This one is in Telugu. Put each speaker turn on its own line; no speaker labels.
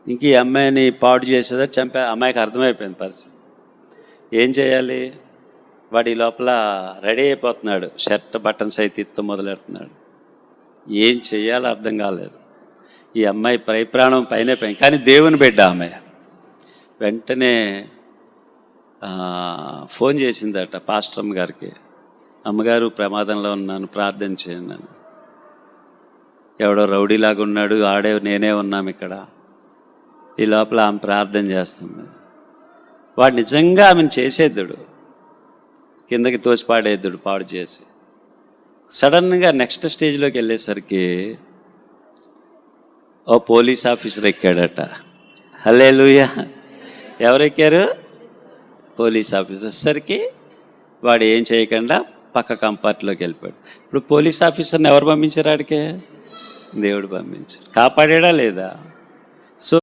ఇంక ఈ అమ్మాయిని పాడు చేసేదా అమ్మాయికి అర్థమైపోయింది పరిస్థితి. ఏం చేయాలి? వాడి లోపల రెడీ అయిపోతున్నాడు, షర్ట్ బటన్స్ అయితే ఇత్తు మొదలెడుతున్నాడు. ఏం చేయాలో అర్థం కాలేదు. ఈ అమ్మాయి ప్రాణం పైన పోయింది. కానీ దేవుని బిడ్డ ఆమె. వెంటనే ఫోన్ చేసిందట పాస్టర్ గారికి, అమ్మగారు ప్రమాదంలో ఉన్నాను, ప్రార్థన చేయండి అని. ఎవడో రౌడీలాగా ఉన్నాడు, ఆడే నేనే ఉన్నాం ఇక్కడ. ఈ లోపల ఆమె ప్రార్థన చేస్తుంది. వాడు నిజంగా ఆమెను చేసేద్దుడు, కిందకి తోసిపాడేద్దుడు పాడు చేసి. సడన్గా నెక్స్ట్ స్టేజ్లోకి వెళ్ళేసరికి ఓ పోలీస్ ఆఫీసర్ ఎక్కాడట. హల్లెలూయా! ఎవరెక్కారు? Police officer. సరికి వాడు ఏం చేయకుండా పక్క కంపార్ట్లోకి వెళ్ళిపోయాడు. ఇప్పుడు పోలీస్ ఆఫీసర్ని ఎవరు పంపించారు? ఆడికే దేవుడు పంపించాడు. కాపాడా లేదా? సో